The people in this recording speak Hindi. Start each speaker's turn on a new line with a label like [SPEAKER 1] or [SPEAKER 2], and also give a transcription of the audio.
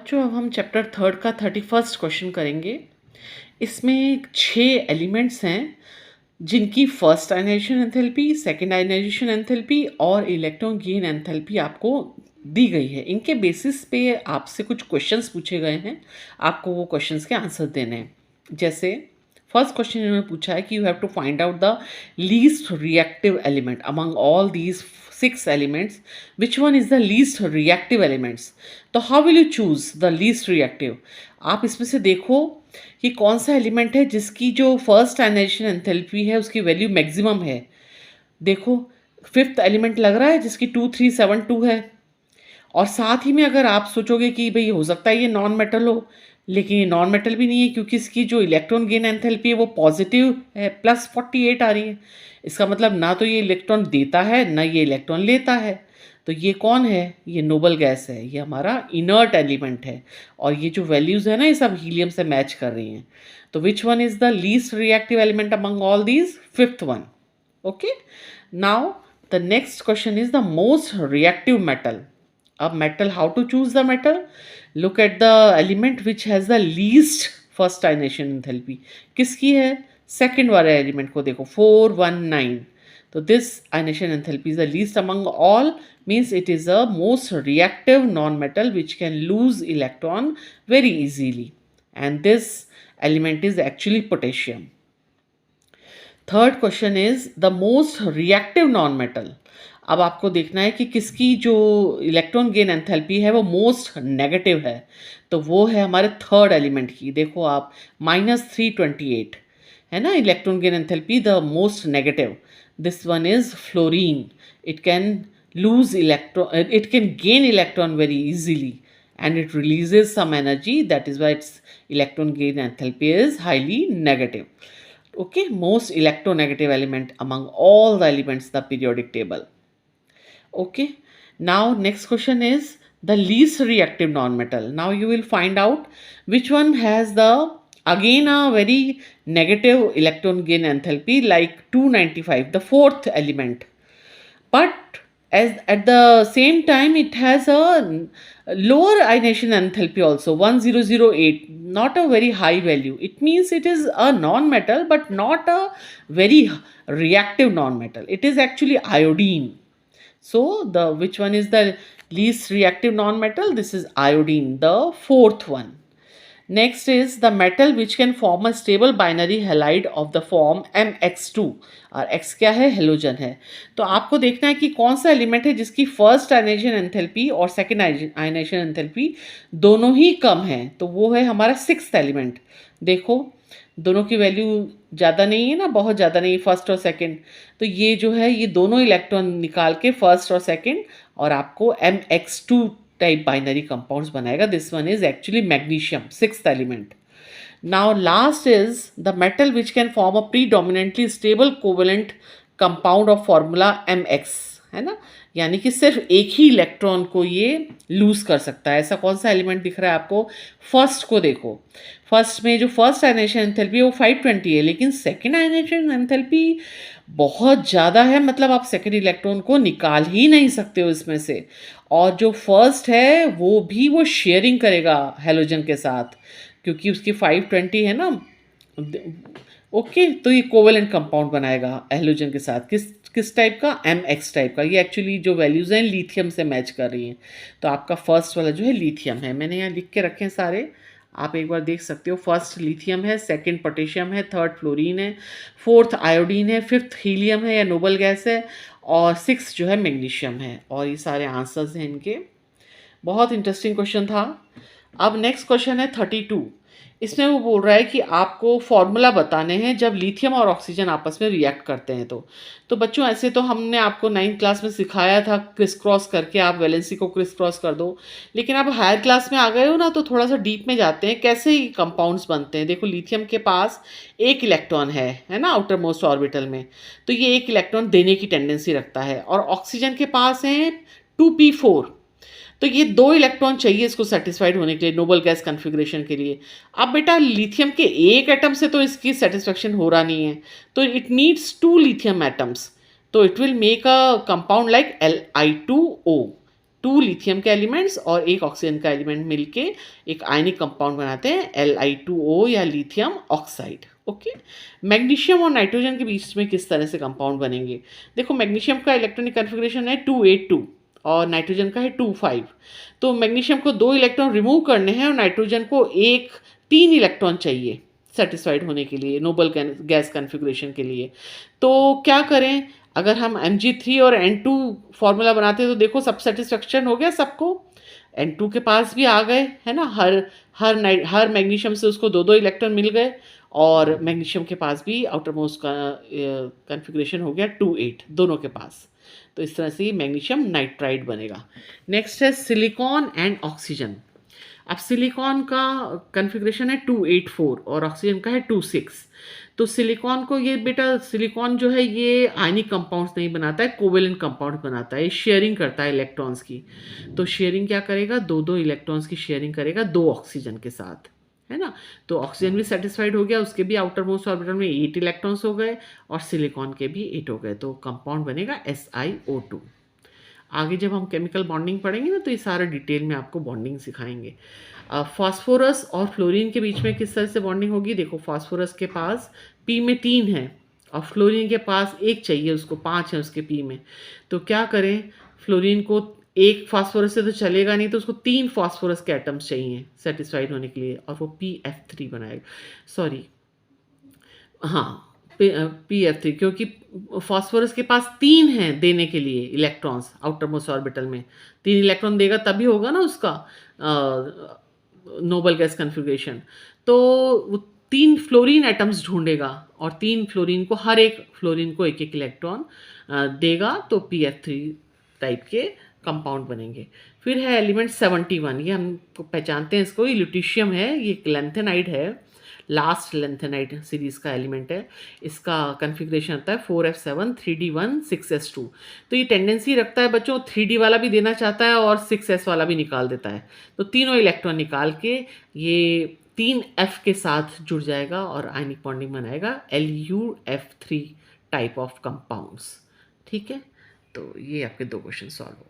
[SPEAKER 1] बच्चों अब हम चैप्टर थर्ड का 31st क्वेश्चन करेंगे। इसमें 6 एलिमेंट्स हैं जिनकी first ionisation enthalpy, second ionisation enthalpy और इलेक्ट्रॉन गेन एंथैल्पी आपको दी गई है। इनके बेसिस पे आपसे कुछ क्वेश्चंस पूछे गए हैं, आपको वो क्वेश्चंस के आंसर देने हैं। जैसे फर्स्ट क्वेश्चन इन्होंने पूछा है कि you have to find out the least reactive element among all these 6 elements, which one is the least reactive elements? तो how will you choose the least reactive? आप इसमें से देखो कि कौन सा एलिमेंट है जिसकी जो फर्स्ट आयनाइजेशन एंथैल्पी है उसकी वैल्यू मैक्सिमम है। देखो फिफ्थ एलिमेंट लग रहा है जिसकी 2372 है, और साथ ही में अगर आप सोचोगे कि भाई हो सकता है ये नॉन मेटल हो, लेकिन ये नॉन मेटल भी नहीं है क्योंकि इसकी जो इलेक्ट्रॉन गेन एंथैल्पी है वो पॉजिटिव है, +48 आ रही है। इसका मतलब ना तो ये इलेक्ट्रॉन देता है ना ये इलेक्ट्रॉन लेता है। तो ये कौन है? ये नोबल गैस है, ये हमारा इनर्ट एलिमेंट है, और ये जो वैल्यूज़ है ना ये सब हीलियम से मैच कर रही हैं। तो which one is the least reactive element among all these? Fifth one. Okay, now the next question is the most reactive metal. अब metal, how to choose the metal? Look at the element which has the least first ionization enthalpy. किसकी है? सेकेंड वाले एलिमेंट को देखो, 419. तो this ionization enthalpy is the least among all, means it is a most reactive non-metal which can lose electron very easily, and this element is actually potassium. Third question is the most reactive non metal. अब आपको देखना है कि किसकी जो इलेक्ट्रॉन गेन एंथैल्पी है वो मोस्ट नेगेटिव है, तो वो है हमारे थर्ड एलिमेंट की। देखो आप, -328 है ना electron gain enthalpy, the most negative. This one is fluorine. It can lose electron, it can gain electron very easily and it releases some energy, that is why its electron gain enthalpy is highly negative. Okay, most electronegative element among all the elements in the periodic table. Okay, now next question is the least reactive non-metal. Now you will find out which one has the, again, a very negative electron gain enthalpy like 295, the fourth element, but as at the same time it has a lower ionization enthalpy also, 1008, not a very high value. It means it is a non-metal but not a very reactive non-metal. It is actually iodine. So the which one is the least reactive non-metal? This is iodine, the fourth one. Next is the metal which can form a stable binary halide of the form MX2, और X क्या है? हेलोजन है. तो आपको देखना है कि कौन सा एलिमेंट है जिसकी फर्स्ट आयनाइजेशन एंथैल्पी और सेकंड आयनाइजेशन एंथैल्पी दोनों ही कम है, तो वो है हमारा सिक्स्थ एलिमेंट. देखो दोनों की वैल्यू ज़्यादा नहीं है ना, बहुत ज़्यादा नहीं, फर्स्ट और सेकंड. तो ये जो है ये दोनों इलेक्ट्रॉन निकाल के फर्स्ट और सेकंड और आपको MX2 टाइप बाइनरी कंपाउंड्स बनाएगा. This one is actually magnesium, sixth element. Now last is the metal which can form a predominantly stable covalent compound of formula MX, है ना, यानी कि सिर्फ एक ही इलेक्ट्रॉन को ये लूज कर सकता है. ऐसा कौन सा एलिमेंट दिख रहा है आपको? फर्स्ट को देखो, फर्स्ट में जो फर्स्ट आयनाइजेशन एंथैल्पी है वो 520 है, लेकिन सेकेंड आयनाइजेशन एंथैल्पी बहुत ज़्यादा है, मतलब आप सेकेंड इलेक्ट्रॉन को निकाल ही नहीं सकते हो इसमें से. और जो फर्स्ट है वो भी वो शेयरिंग करेगा हेलोजन के साथ, क्योंकि उसकी 520 है ना. ओके, तो ये कोवेलेंट कंपाउंड बनाएगा हेलोजन के साथ. किस टाइप का? MX टाइप का. ये एक्चुअली जो वैल्यूज़ हैं लिथियम से मैच कर रही हैं. तो आपका फर्स्ट वाला जो है लिथियम है, मैंने यहाँ लिख के रखे हैं सारे, आप एक बार देख सकते हो. फर्स्ट लिथियम है, सेकंड पोटेशियम है, थर्ड फ्लोरीन है, फोर्थ आयोडीन है, फिफ्थ हीलियम है या नोबल गैस है, और सिक्स जो है मैग्नीशियम है. और ये सारे आंसर्स हैं इनके. बहुत इंटरेस्टिंग क्वेश्चन था. अब नेक्स्ट क्वेश्चन है 32. इसमें वो बोल रहा है कि आपको फॉर्मूला बताने हैं जब लिथियम और ऑक्सीजन आपस में रिएक्ट करते हैं. तो बच्चों ऐसे तो हमने आपको 9th क्लास में सिखाया था क्रिस क्रॉस करके आप वैलेंसी को क्रिस क्रॉस कर दो, लेकिन अब हायर क्लास में आ गए हो ना, तो थोड़ा सा डीप में जाते हैं कैसे ही कंपाउंड्स बनते हैं. देखो लिथियम के पास एक इलेक्ट्रॉन है ना आउटर मोस्ट ऑर्बिटल में, तो ये एक इलेक्ट्रॉन देने की टेंडेंसी रखता है, और ऑक्सीजन के पास है 2p4, तो ये 2 इलेक्ट्रॉन चाहिए इसको सेटिस्फाइड होने के लिए नोबल गैस कन्फिग्रेशन के लिए. अब बेटा लिथियम के एक एटम से तो इसकी सेटिस्फेक्शन हो रहा नहीं है, तो इट नीड्स 2 लिथियम एटम्स, तो it will make a compound like Li2O. 2 lithium के एलिमेंट्स और 1 ऑक्सीजन का एलिमेंट मिलके एक आयनिक कंपाउंड बनाते हैं Li2O या लिथियम ऑक्साइड। ओके, मैग्नीशियम और नाइट्रोजन के बीच में किस तरह से कंपाउंड बनेंगे? देखो, मैग्नीशियम का इलेक्ट्रॉनिक कन्फिग्रेशन है 282 और नाइट्रोजन का है 25। तो मैग्नीशियम को 2 इलेक्ट्रॉन रिमूव करने हैं और नाइट्रोजन को 3 इलेक्ट्रॉन चाहिए सेटिस्फाइड होने के लिए, नोबल गैस कन्फिग्रेशन के लिए। तो क्या करें? अगर हम Mg3 और N2 फार्मूला बनाते हैं तो देखो सब सेटिस्फेक्शन हो गया सबको। N2 के पास भी आ गए, है ना, हर मैग्नीशियम से उसको 2 इलेक्ट्रॉन मिल गए और मैग्नीशियम के पास भी आउटर मोस्ट का कन्फिग्रेशन हो गया 28 दोनों के पास। तो इस तरह से ये मैग्नीशियम नाइट्राइड बनेगा। नेक्स्ट है सिलिकॉन एंड ऑक्सीजन। अब सिलिकॉन का कन्फिग्रेशन है 284 और ऑक्सीजन का है 26। तो सिलिकॉन को ये बेटा, सिलिकॉन जो है ये आयनिक कंपाउंड्स नहीं बनाता है, कोवेलेंट कंपाउंड बनाता है, शेयरिंग करता है इलेक्ट्रॉन्स की। तो शेयरिंग क्या करेगा? 2 इलेक्ट्रॉन्स की शेयरिंग करेगा 2 ऑक्सीजन के साथ, है ना। तो ऑक्सीजन भी सेटिस्फाइड हो गया, उसके भी आउटर मोस्ट ऑर्बिटल में 8 इलेक्ट्रॉन्स हो गए और सिलिकॉन के भी 8 हो गए। तो कंपाउंड बनेगा SiO2। आगे जब हम केमिकल बॉन्डिंग पढ़ेंगे ना तो ये सारा डिटेल में आपको बॉन्डिंग सिखाएंगे। फास्फोरस और फ्लोरीन के बीच में किस तरह से बॉन्डिंग होगी? देखो, फास्फोरस के पास P में 3 है और फ्लोरीन के पास 1 चाहिए, उसको 5 है उसके P में। तो क्या करें? फ्लोरीन को 1 फास्फोरस से तो चलेगा नहीं, तो उसको 3 फास्फोरस के एटम्स चाहिए सेटिस्फाइड होने के लिए और वो PF3 बनाएगा। सॉरी, हाँ, PF3, क्योंकि फास्फोरस के पास 3 हैं देने के लिए इलेक्ट्रॉन्स आउटर मोस्ट ऑर्बिटल में। 3 इलेक्ट्रॉन देगा तभी होगा ना उसका नोबल गैस कन्फिग्रेशन। तो वो 3 फ्लोरीन एटम्स ढूंढेगा और 3 फ्लोरीन को, हर एक फ्लोरीन को 1 इलेक्ट्रॉन देगा, तो PF3 टाइप के कंपाउंड बनेंगे। फिर है एलिमेंट 71, ये हमको पहचानते हैं इसको, ये ल्यूटीशियम है, ये लेंथेनाइड है, लास्ट लेंथेनाइड सीरीज का एलिमेंट है। इसका कन्फिग्रेशन होता है 4f7 3d1 6s2। तो ये टेंडेंसी रखता है बच्चों, 3d वाला भी देना चाहता है और 6s वाला भी निकाल देता है। तो तीनों इलेक्ट्रॉन निकाल के ये 3f के साथ जुड़ जाएगा और आयनिक बॉन्डिंग बनाएगा LuF3 टाइप ऑफ कंपाउंड्स। ठीक है, तो ये आपके 2 क्वेश्चन सॉल्व हो।